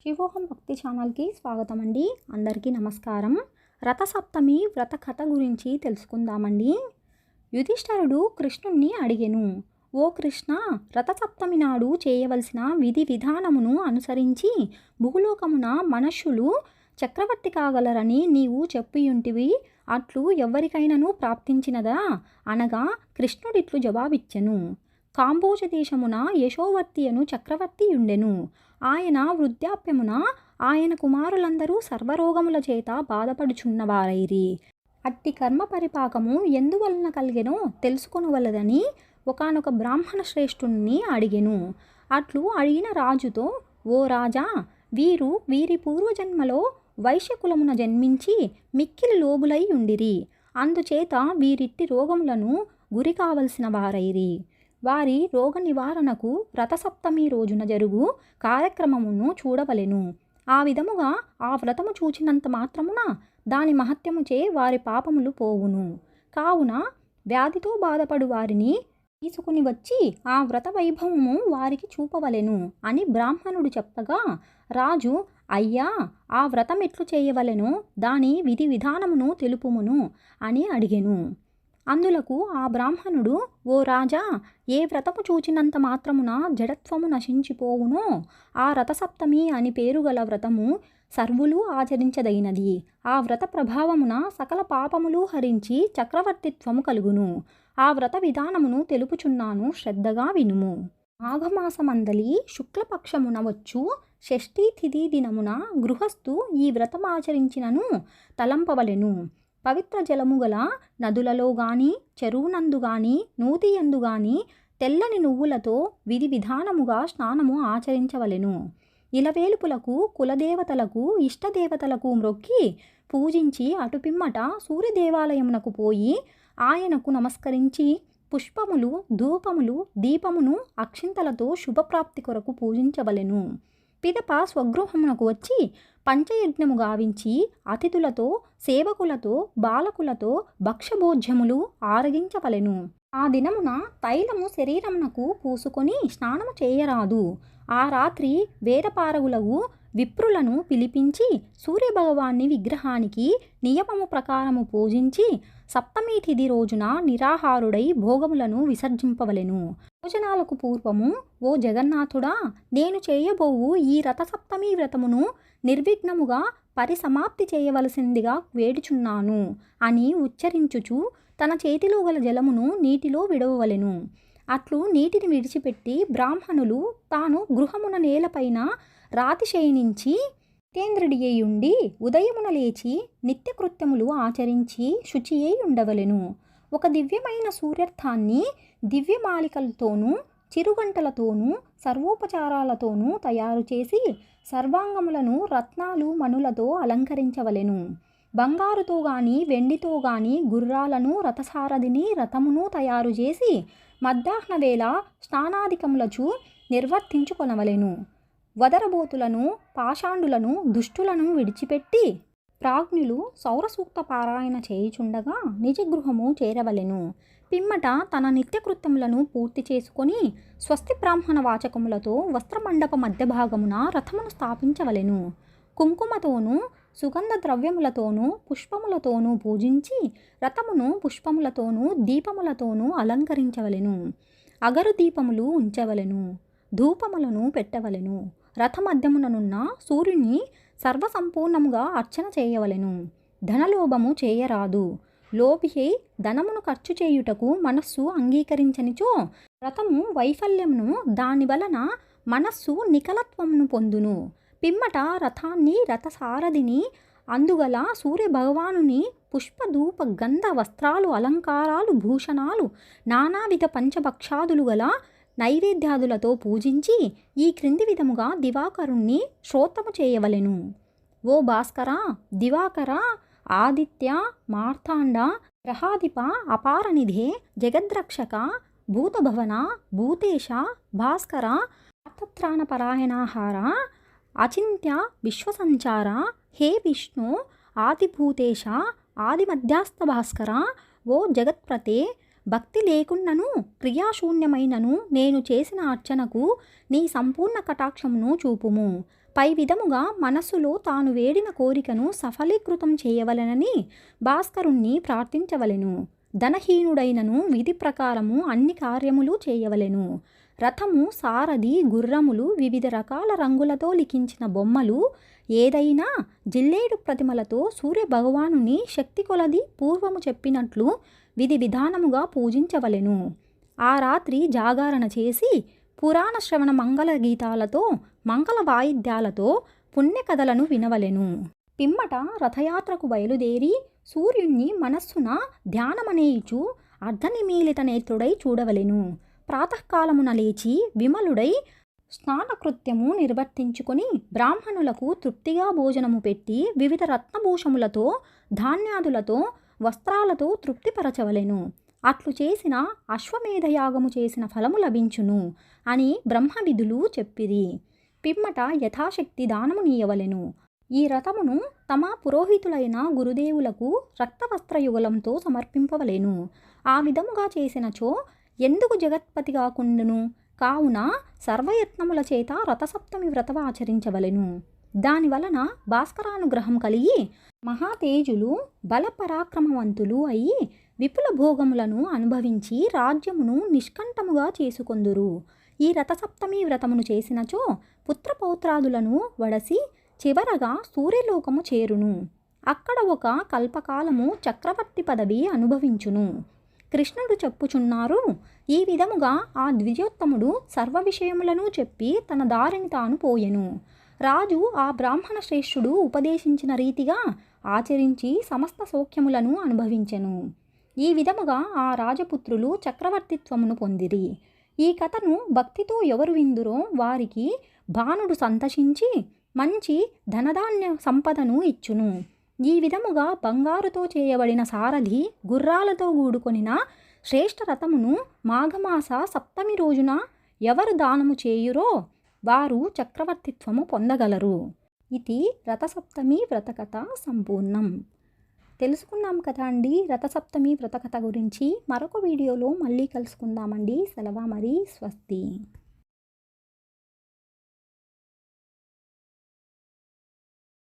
శివోహం భక్తి ఛానల్కి స్వాగతం అండి. అందరికీ నమస్కారం. రథసప్తమి వ్రత కథ గురించి తెలుసుకుందామండి. యుధిష్ఠరుడు కృష్ణుణ్ణి అడిగెను, ఓ కృష్ణ, రథసప్తమి నాడు చేయవలసిన విధి విధానమును అనుసరించి భూలోకమున మనుష్యులు చక్రవర్తి కాగలరని నీవు చెప్పియుంటివి. అట్లు ఎవ్వరికైనను ప్రాప్తించినదా అనగా కృష్ణుడిట్లు జవాబిచ్చెను. కాంబోజ దేశమున యశోవర్తి అను చక్రవర్తి ఉండెను. ఆయన వృద్ధాప్యమున ఆయన కుమారులందరూ సర్వరోగముల చేత బాధపడుచున్నవారైరి. అట్టి కర్మ పరిపాకము ఎందువలన కలిగెనో తెలుసుకొనవలదని ఒకానొక బ్రాహ్మణ శ్రేష్ఠుణ్ణి అడిగెను. అట్లు అడిగిన రాజుతో, ఓ రాజా, వీరి పూర్వజన్మలో వైశ్యకులమున జన్మించి మిక్కిలి లోబులై ఉండిరి. అందుచేత వీరిట్టి రోగములను గురి కావలసిన వారైరి. వారి రోగ నివారణకు రథసప్తమి రోజున జరుగు కార్యక్రమమును చూడవలెను. ఆ విధముగా ఆ వ్రతము చూచినంత మాత్రమున దాని మహత్యముచే వారి పాపములు పోవును. కావున వ్యాధితో బాధపడు వారిని తీసుకుని వచ్చి ఆ వ్రత వైభవము వారికి చూపవలెను అని బ్రాహ్మణుడు చెప్పగా, రాజు, అయ్యా, ఆ వ్రతం ఎట్లు చేయవలెనో దాని విధి విధానమును తెలుపుమును అని అడిగెను. అందులకు ఆ బ్రాహ్మణుడు, ఓ రాజా, ఏ వ్రతము చూచినంత మాత్రమున జడత్వము నశించిపోవునో ఆ రథసప్తమి అని పేరుగల వ్రతము సర్వులు ఆచరించదగినది. ఆ వ్రత ప్రభావమున సకల పాపములు హరించి చక్రవర్తిత్వము కలుగును. ఆ వ్రత విధానమును తెలుపుచున్నాను, శ్రద్ధగా వినుము. మాఘమాసమందలి శుక్లపక్షమున వచ్చు షష్ఠీ తిథి దినమున గృహస్థు ఈ వ్రతమాచరించినను తలంపవలెను. పవిత్ర జలము గల నదులలో గాని, చెరువునందు గాని, నూతియందు గాని తెల్లని నువ్వులతో విధి విధానముగా స్నానము ఆచరించవలెను. ఇలవేలుపులకు, కులదేవతలకు, ఇష్టదేవతలకు మ్రొక్కి పూజించి అటుపిమ్మట సూర్యదేవాలయమునకు పోయి ఆయనకు నమస్కరించి పుష్పములు, ధూపములు, దీపమును అక్షింతలతో శుభప్రాప్తి కొరకు పూజించవలెను. పిదప స్వగృహమునకు వచ్చి పంచయజ్ఞము గావించి అతిథులతో, సేవకులతో, బాలకులతో భక్ష్యభోజ్యములు ఆరగించవలెను. ఆ దినమున తైలము శరీరమునకు పూసుకొని స్నానము చేయరాదు. ఆ రాత్రి వేదపారగులగు విప్రులను పిలిపించి సూర్యభగవాన్ని విగ్రహానికి నియమము ప్రకారము పూజించి సప్తమి తిథి రోజున నిరాహారుడై భోగములను విసర్జింపవలెను. భోజనాలకు పూర్వము, ఓ జగన్నాథుడా, నేను చేయబోవు ఈ రథసప్తమి వ్రతమును నిర్విఘ్నముగా పరిసమాప్తి చేయవలసిందిగా వేడుచున్నాను అని ఉచ్చరించుచు తన చేతిలో గల జలమును నీటిలో విడవవలెను. అట్లు నీటిని విడిచిపెట్టి బ్రాహ్మణులు తాను గృహమున నేలపైన రాతి శయనించి జితేంద్రుడియుండి ఉదయమున లేచి నిత్యకృత్యములు ఆచరించి శుచి అయి ఉండవలెను. ఒక దివ్యమైన సూర్యార్థాన్ని దివ్యమాలికలతోనూ చిరుగంటలతోనూ సర్వోపచారాలతోనూ తయారు చేసి సర్వాంగములను రత్నాలు మణులతో అలంకరించవలెను. బంగారుతో గాని వెండితో గాని గుర్రాలను, రథసారథిని, రథమును తయారు చేసి మధ్యాహ్న వేళ స్నానాధికములచు నిర్వర్తించుకొనవలెను. వదరబోతులను, పాషాండులను, దుష్టులను విడిచిపెట్టి ప్రాజ్ఞులు సౌరసూక్త పారాయణ చేయుచుండగా నిజగృహము చేరవలెను. పిమ్మట తన నిత్యకృత్యములను పూర్తి చేసుకొని స్వస్తి బ్రాహ్మణ వాచకములతో వస్త్రమండప మధ్య భాగమున రథమును స్థాపించవలెను. కుంకుమతోనూ సుగంధ ద్రవ్యములతోనూ పుష్పములతోనూ పూజించి రథమును పుష్పములతోనూ దీపములతోనూ అలంకరించవలెను. అగరు దీపములు ఉంచవలెను. ధూపములను పెట్టవలెను. రథమధ్యముననున్న సూర్యుని సర్వసంపూర్ణముగా అర్చన చేయవలెను. ధనలోభము చేయరాదు. లోభియై ధనమును ఖర్చు చేయుటకు మనస్సు అంగీకరించనిచో రథము వైఫల్యమును, దాని వలన మనస్సు నికలత్వమును పొందును. పిమ్మట రథాన్ని, రథసారథిని, అందుగల సూర్యభగవానుని పుష్పధూప గంధ వస్త్రాలు, అలంకారాలు, భూషణాలు, నానావిధ పంచభక్షాదులు గల నైవేద్యాదులతో పూజించి ఈ క్రింది విధముగా దివాకరుణ్ణి శ్రోత్రము చేయవలెను. ఓ భాస్కర, దివాకర, ఆదిత్య, మార్తాండ, గ్రహాధిప, అపారనిధే, జగద్రక్షక, భూతభవన, భూతేశ, భాస్కర, అర్థత్రాణపరాయణాహార, అచింత్య విశ్వసంచార, హే విష్ణు, ఆదిభూతేశ, ఆదిమధ్యాస్థ భాస్కర, ఓ జగత్ప్రతే, భక్తి లేకున్నను క్రియాశూన్యమైనను నేను చేసిన అర్చనకు నీ సంపూర్ణ కటాక్షమును చూపుము. పై విధముగా మనస్సులో తాను వేడిన కోరికను సఫలీకృతం చేయవలెనని భాస్కరుణ్ణి ప్రార్థించవలెను. ధనహీనుడైనను విధి ప్రకారము అన్ని కార్యములు చేయవలెను. రథము, సారథి, గుర్రములు, వివిధ రకాల రంగులతో లిఖించిన బొమ్మలు, ఏదైనా జిల్లేడు ప్రతిమలతో సూర్యభగవానుని శక్తి కొలది పూర్వము చెప్పినట్లు విధి విధానముగా పూజించవలెను. ఆ రాత్రి జాగారణ చేసి పురాణ శ్రవణ మంగళ గీతాలతో మంగళ వాయిద్యాలతో పుణ్యకథలను వినవలెను. పిమ్మట రథయాత్రకు బయలుదేరి సూర్యుణ్ణి మనస్సున ధ్యానమనేయుచు అర్ధనిమీలిత నేత్రుడై చూడవలెను. ప్రాతకాలమున లేచి విమలుడై స్నానకృత్యము నిర్వర్తించుకొని బ్రాహ్మణులకు తృప్తిగా భోజనము పెట్టి వివిధ రత్నభూషములతో ధాన్యాదులతో వస్త్రాలతో తృప్తిపరచవలెను. అట్లు చేసిన అశ్వమేధయాగము చేసిన ఫలము లభించును అని బ్రహ్మవిధులు చెప్పిరి. పిమ్మట యథాశక్తి దానము నీయవలెను. ఈ రథమును తమ పురోహితులైన గురుదేవులకు రక్తవస్త్రయుగలంతో సమర్పింపవలెను. ఆ విధముగా చేసినచో ఎందుకు జగత్పతి కాకుండును? కావున సర్వయత్నముల చేత రథసప్తమి వ్రతము ఆచరించవలెను. దానివలన భాస్కరానుగ్రహం కలిగి మహాతేజులు బలపరాక్రమవంతులు అయి విపుల భోగములను అనుభవించి రాజ్యమును నిష్కంఠముగా చేసుకొందురు. ఈ రథసప్తమి వ్రతమును చేసినచో పుత్రపౌత్రాదులను వడసి చివరగా సూర్యలోకము చేరును. అక్కడ ఒక కల్పకాలము చక్రవర్తి పదవి అనుభవించును. కృష్ణుడు చెప్పుచున్నారు. ఈ విధముగా ఆ ద్విజోత్తముడు సర్వ విషయములను చెప్పి తన దారిని తాను పోయెను. రాజు ఆ బ్రాహ్మణ శ్రేష్ఠుడు ఉపదేశించిన రీతిగా ఆచరించి సమస్త సౌఖ్యములను అనుభవించెను. ఈ విధముగా ఆ రాజపుత్రులు చక్రవర్తిత్వమును పొందిరి. ఈ కథను భక్తితో ఎవరు విందురో వారికి భానుడు సంతసించి మంచి ధనధాన్య సంపదను ఇచ్చును. ఈ విధముగా బంగారుతో చేయబడిన సారథి, గుర్రాలతో కూడుకొనిన శ్రేష్ఠ రథమును మాఘమాస సప్తమి రోజున ఎవరు దానము చేయురో వారు చక్రవర్తిత్వము పొందగలరు. ఇది రథసప్తమి వ్రతకథ సంపూర్ణం. తెలుసుకున్నాం కదా అండి రథసప్తమి వ్రతకథ గురించి. మరొక వీడియోలో మళ్ళీ కలుసుకుందామండి. సెలవు మరి, స్వస్తి.